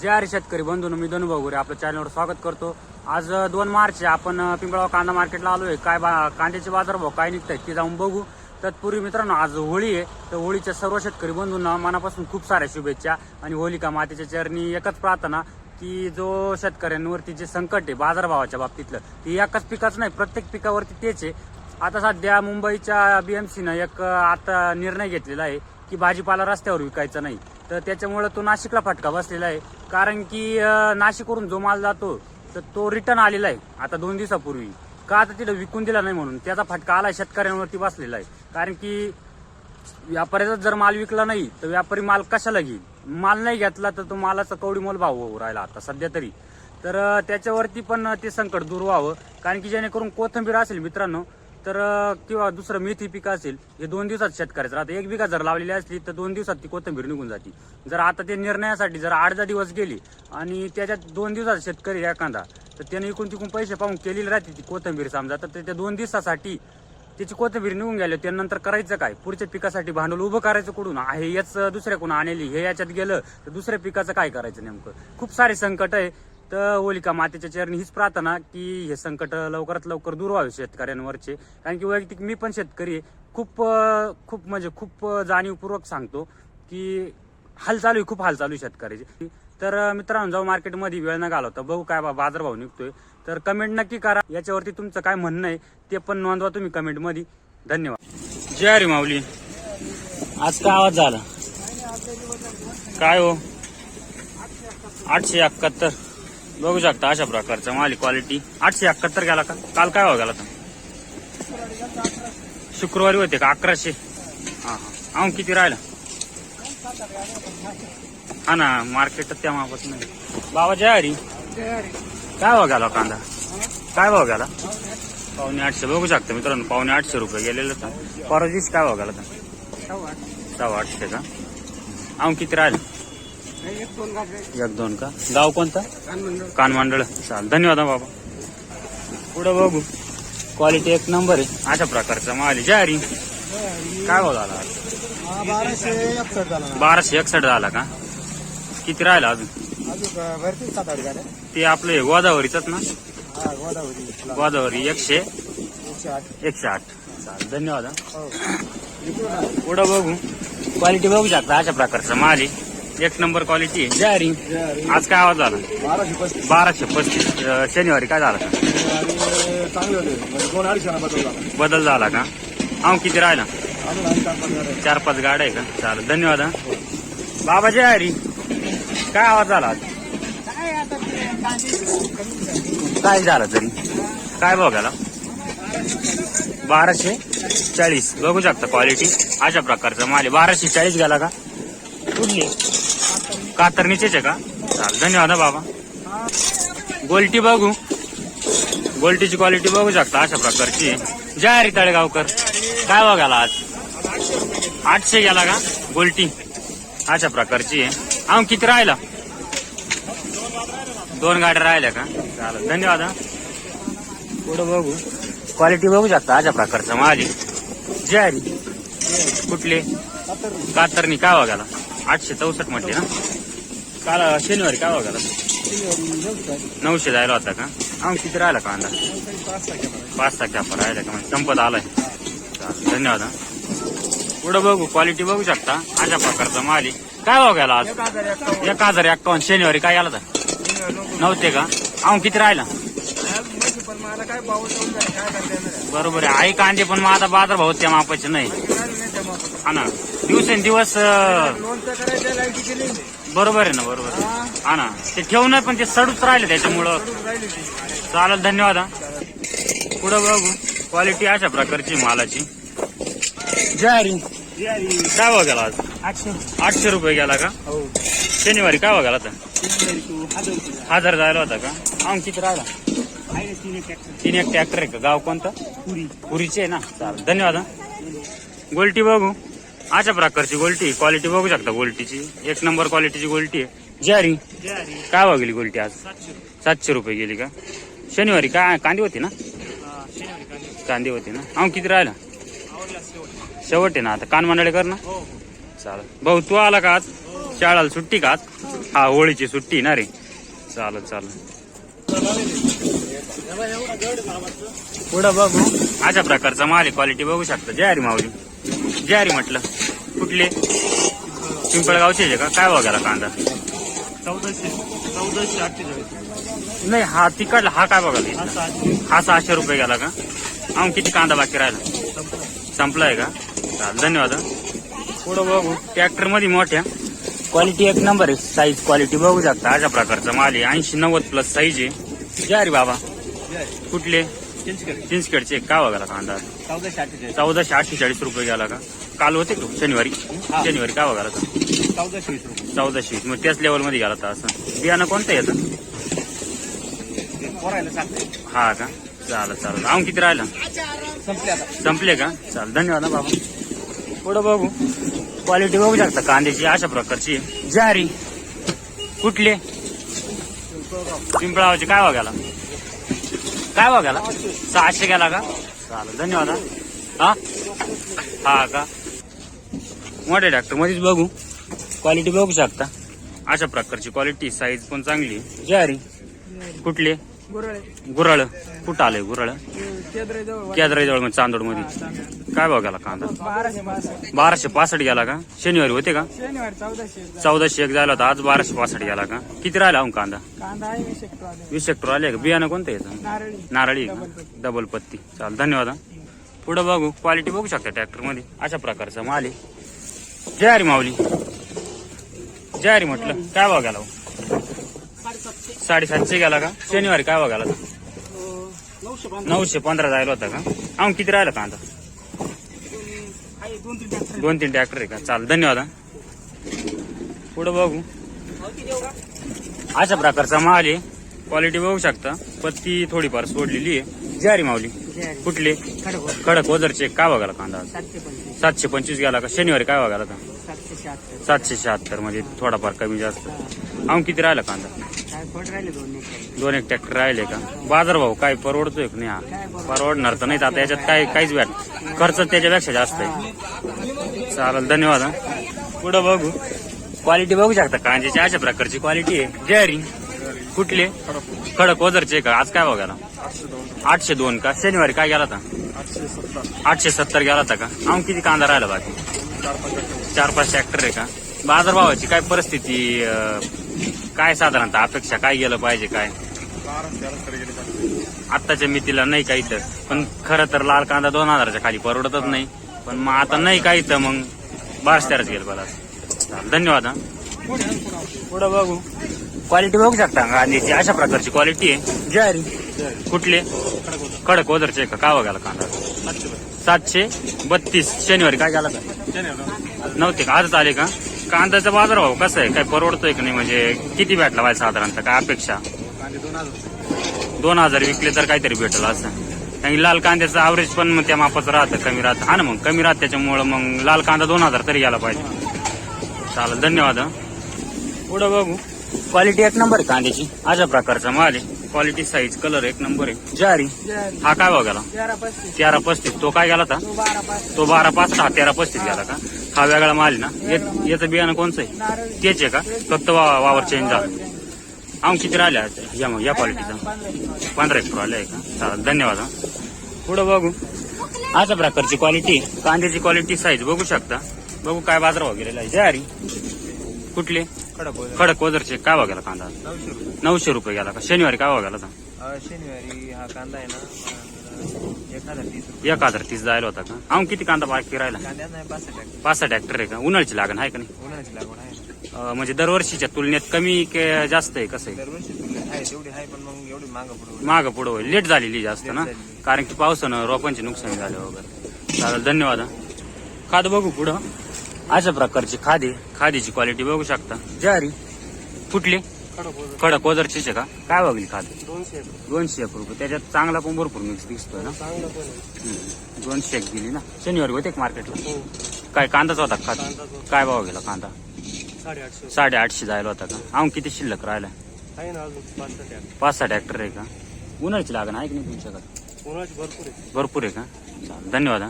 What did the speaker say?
जय हरी शेतकरी बंधूंनो, मी धनुभाऊ गोरे आपल्या चॅनलवर स्वागत करतो। आज 2 मार्च आपण पिंपळगाव कांदा मार्केटला आलोय। काय कांद्याचे बाजारभाव काय निघतायत ते जाऊन बघू। तत्पूर्वी मित्रांनो, आज होळी आहे, तर होळीच्या सर्व शेतकरी बंधूंना मनापासून खूप साऱ्या शुभेच्छा आणि होलिका मातेच्या चरणी एकच प्रार्थना की जो शेतकऱ्यांवरती जे संकट आहे बाजारभावाच्या बाबतीतलं, ते एकाच पिकाचं नाही, प्रत्येक पिकावरती तेच आहे। आता सध्या मुंबईच्या BMCनं एक आता निर्णय घेतलेला आहे की भाजीपाला रस्त्यावर विकायचा नाही, तर त्याच्यामुळे तो नाशिकला फटका बसलेला आहे। कारण की नाशिकवरून जो माल जातो तर तो रिटर्न आलेला आहे आता 2 दिवसापूर्वी, का आता तिला विकून दिला नाही म्हणून त्याचा फटका आला शेतकऱ्यांवरती बसलेला आहे। कारण की व्यापाऱ्याचा जर माल विकला नाही तर व्यापारी माल कशाला घेईल, माल नाही घेतला तर तो मालाचा कवडी मोल भाव होऊ राहिला आता सध्या तरी। तर त्याच्यावरती पण ते संकट दूर व्हावं, कारण की जेणेकरून कोथिंबीर असेल मित्रांनो तर किंवा दुसरं मेथी पिकं असेल, हे 2 दिवसात शेतकऱ्याचं राहतं। 1 बिघा जर लावलेली असली तर 2 दिवसात ती कोथिंबीर निघून जाते। जर आता ते निर्णयासाठी जर 8-10 दिवस गेले आणि त्याच्यात 2 दिवसात शेतकरी एखादा तर त्याने इकून तिकून पैसे पाहून केलेली राहते ती कोथिंबीर समजा, तर त्या 2 दिवसासाठी त्याची कोथिंबीर निघून गेली, त्यानंतर करायचं काय? पुढच्या पिकासाठी भांडवल उभं करायचं कुठून? आहे याच दुसऱ्याकडून आणली, हे याच्यात गेलं तर दुसऱ्या पिकाचं काय करायचं नेमकं? खूप सारे संकट आहे। तर होलिका मातेच्या चरणी हीच प्रार्थना की हे संकट लवकरात लवकर दूर व्हावे शेतकऱ्यांवरचे। कारण की वैयक्तिक मी पण शेतकरी आहे, खूप जाणीवपूर्वक सांगतो की हाल चालू आहे, खूप हाल चालू आहे शेतकऱ्याचे। तर मित्रांनो, जाऊ मार्केटमध्ये वेळ न घालवता बघू काय बाजारभाव निघतोय, तर कमेंट नक्की करा। याच्यावरती तुमचं काय म्हणणं आहे ते पण नोंदवा तुम्ही कमेंटमध्ये। धन्यवाद। जय हरी माऊली। आज काय आवाज झाला काय हो? 871 बघू शकता, अशा प्रकारचा माल क्वालिटी 871 गेला का? काल काय भाव गेला तर? शुक्रवारी होते का 1100? हा किती राहिला? हा ना, मार्केट त्या मापत नाही। बाबा जय हरी, काय भाव गेला कांदा? काय भाव गेला? 850 बघू शकता मित्रांनो, 850 रुपये गेलेलं तर। परवा दिवशी काय भाव गेला तर? 850 का? किती राहिलं? 1-2 का? गाव कोणता? कानमंडळ। चाल, धन्यवाद बाबा। पुढे बघू, क्वालिटी एक नंबर आहे, अशा प्रकारचा माल आहे। जय हरी, काय भाव झाला? 1261 झाला का? किती राहिला अजून? ते आपलं गोदावरीच ना? गोदावरी 108। चाल, धन्यवाद। पुढे बघू, क्वालिटी बघू शकता, अशा प्रकारचा माल आहे, एक नंबर क्वालिटी आहे। जय हरी, आज काय आवाज झाला? 1235। शनिवारी काय झाला का? बदल झाला का? किती राहिला? 4-5 गाड्या आहे का? चालेल, धन्यवाद। बाबा जय हरी, काय आवाज झाला आज? काय झालं तरी? काय भाव गेला? 1240 बघू शकता, क्वालिटी अशा प्रकारचा माल आहे। 1240 गेला का? कुठली कातरणीचेच आहे का? चाल, धन्यवाद बाबा। गोल्टी बघू, गोल्टीची क्वालिटी बघू शकता, अशा प्रकारची आहे। जय हरी तळेगावकर, काय भाव गेला आज? 800 गेला का? गोल्टी अशा प्रकारची आहे। किती राहिला? 2 गाड्या राहिल्या का? चालेल, धन्यवाद। पुढे बघू, क्वालिटी बघू शकता, अशा प्रकारचा माल आहे। जय हरी, कुठले? कातरणी, काय भाव गेला? 864 म्हटले ना? काल शनिवारी काय भाव गेला? 900 जायला होता का? किती राहिला कांदा? 5-6 कॅपा राहिला का? म्हणजे संपत आलाय। चालेल, धन्यवाद। पुढे बघू, क्वालिटी बघू शकता, अशा प्रकारचा माल आहे। काय भाव गेला आज? 1051। शनिवारी काय गेला तर? नव्हते का? किती राहिला? बरोबर आहे, आई कांदे पण मग आता बाजार भाव त्या मापाचे नाही, हा ना, दिवसेंदिवस बरोबर आहे ना, बरोबर हा ना, ते ठेवून पण ते सडूच राहिले त्याच्यामुळं। चालेल, धन्यवाद। पुढे बघू, क्वालिटी अशा प्रकारची मालाची। जय हरी, काय भाव गेला आज? 800 रुपये गेला का? शनिवारी काय भाव गेला तर? 1000 जायला होता का? किती राहिला? 3 ट्रॅक्टर आहे का? गाव कोणतं? पुरीचे आहे ना? चालेल, धन्यवाद। गोल्टी बघू, अशा प्रकारची गोल्टी, क्वालिटी बघू शकता गोल्टीची, एक नंबर क्वालिटीची गोल्टी आहे। जय हरी, काय भाव गेली गोल्टी आज? 700 रुपये गेली का? शनिवारी काय कांदी होती ना? कांदी होती ना? किती राहिला? शेवट आहे ना आता? कान मंडळे कर ना? चालेल भाऊ, तू आला का आज? शाळाला सुट्टी का आज? हा होळीची सुट्टी ना रे. चालेल चालेल. पुढं बघू अशा प्रकारचा माल आहे. क्वालिटी बघू शकता. जय माऊली. जय म्हटलं. कुठले? पिंपळगावचे आहे का? काय बघायला कांदा? 1448. नाही हा तिकडला. हा काय बघायला? हा 600 रुपये गेला का? अहो किती कांदा बाकी राहिला? संपलाय का? चालेल धन्यवाद. पुढं बघू ट्रॅक्टर मध्ये मोठ्या क्वालिटी एक नंबर आहे. साईज क्वालिटी बघू शकता. अशा प्रकारचा माल आहे. 80-90 प्लस साईज आहे. जय रे बाबा. कुठले? चिंचखेडचे. काय बघायला कांदा? 1448 रुपये गेला का? काल होते का शनिवारी? शनिवारी काय बघायला? 1420. मग त्याच लेवल मध्ये गेला. असं बियाणं कोणतं येतं? हा का? चालेल चालेल. आम किती राहिला? संपले का? चालेल धन्यवाद बाबा. पुढं बघू क्वालिटी बघू शकता कांद्याची अशा प्रकारची. जारी. कुठले? पिंपळावचे. काय बघायला? काय बघायला? 600 गेला का? चालेल धन्यवाद. हा हा का? मोठ्या ट्रॅक्टर मध्येच बघू क्वालिटी बघू शकता. अशा प्रकारची क्वालिटी. साईज पण चांगली. जारी. कुठले? गुराळ. कुठं आलंय गुराळ? केद्राई जवळ मध्ये चांदोड मध्ये. काय बघायला कांदा? 1265 गेला का? शनिवारी होते का? 1401 झाला होता. आज 1265 गेला का? किती राहिला कांदा? 20 हेक्टर आले का? बियाणं कोणतं येतं? नारळी का? डबल पत्ती. चाल धन्यवाद. पुढं बघू क्वालिटी बघू शकता ट्रॅक्टर मध्ये अशा प्रकारचा माल आहे. जय हरी माऊली. जय हरी म्हटलं. काय बघायला? 750 गेला का? शनिवारी काय बघायला? 915 जायला होता का? अहो किती राहिला कांदा? 2-3 ट्रॅक्टर आहे का? चाल धन्यवाद. पुढं बघू अशा प्रकारचा माल आहे. क्वालिटी बघू शकता. पत्ती थोडीफार सोडलेली आहे. जय हरी माऊली. कुठले? खडक ओझरचे. काय बघायला कांदा? 725 गेला का? शनिवारी काय बघायला? 776 म्हणजे थोडाफार कमी जास्त. अहो किती राहिला कांदा? 2-1 ट्रॅक्टर राहिले का? बाजार भाव काय परवडतोय का नाही? हा परवडणार तर नाही. आता याच्यात काहीच भेट खर्च त्याच्यापेक्षा जास्त आहे. चालेल धन्यवाद. पुढं बघू क्वालिटी बघू शकता कांद्याची अशा प्रकारची क्वालिटी आहे. जयरी. कुठले? खडक ओझरचे का? आज काय बघायला? 802 का? शनिवारी काय गेला होता? 870 गेला होता का? अहो किती कांदा राहिला बाकी? 4-5 ट्रॅक्टर आहे का? बाजारभावाची काय परिस्थिती? काय साधारणतः अपेक्षा काय गेलं पाहिजे? काय आत्ताच्या मितीला नाही काही तर. पण खरं तर लाल कांदा 2000च्या खाली परवडतच नाही. पण मग आता नाही काही तर मग 12-13 गेलं मला. धन्यवाद. पुढं बघू क्वालिटी बघू शकता कांद्याची अशा प्रकारची क्वालिटी आहे. जय. कुठले? खडक ओझरचे का? काय बघायला कांदा? 732. शनिवारी काय गेला का? नव्हते का? आजच आले का? कांद्याचा बाजार भाव कसा आहे? काय परवडतोय का नाही? म्हणजे किती भेटला पाहिजे साधारणतः? काय अपेक्षा? 2000 विकले तर काहीतरी भेटलं असं. कारण लाल कांद्याचं ॲव्हरेज पण मग त्या मापाचं राहतं. कमी राहतं. हा ना मग कमी राहतं. त्याच्यामुळं मग लाल कांदा 2000 तरी गेला पाहिजे. चालेल धन्यवाद. पुढं बघू क्वालिटी एक नंबर आहे कांद्याची अशा प्रकारचा माल आहे. क्वालिटी साईज कलर एक नंबर आहे. जारी. हा काय बघायला? 1335. तो काय गेला होता? तो 1265. हा 1335 गेला का? हा वेगळा माल आहे ना? याचं बियाणं कोणचं आहे? तेच आहे का? फक्त वावर चेंज झाला. अहो किती राहिल्या या क्वालिटीचा? 15 हेक्टर आले का? चालेल धन्यवाद. पुढं बघू अशा प्रकारची क्वालिटी कांद्याची क्वालिटी साईज बघू शकता. बघू काय बाजारभाव गेलेला आहे. जय. कुठले? खडक ओझरचे. काय बघायला कांदा? 900 रुपये गेला का? शनिवारी काय बघायला? शनिवारी हा कांदा आहे ना 1030 जायला होता का? अहो किती कांदा बाकी राहिला? 5-6 ट्रॅक्टर आहे का? उन्हाळ्याची लागण आहे का नाही? उन्हाळ्याची लागवड आहे. म्हणजे दरवर्षीच्या तुलनेत कमी की जास्त आहे? कसं आहे? दरवर्षी आहे तेवढी आहे पण मग एवढी मागं पुढं होईल. लेट झालेली जास्त ना? कारण की पावसानं रोपांचे नुकसान झाले वगैरे. चालेल धन्यवाद. खाद बघू पुढं अशा प्रकारची खादीची क्वालिटी बघू शकता. जारी. कुठले? खडक ओझरचीच का? काय बघली खाद? 201 रुपये. त्याच्यात चांगला पण भरपूर मिक्स दिसतोय ना? 201 दिली ना? शनिवारी होते का मार्केटला? काय कांदाच होता खाद? काय भाव गेला कांदा? 850 जायला होता का? अहो किती शिल्लक राहिला? 5-6 ट्रॅक्टर आहे का? उन्हाळ्याची लागण आहे की नाही तुमच्याकडे? भरपूर आहे. भरपूर आहे का? चालेल धन्यवाद.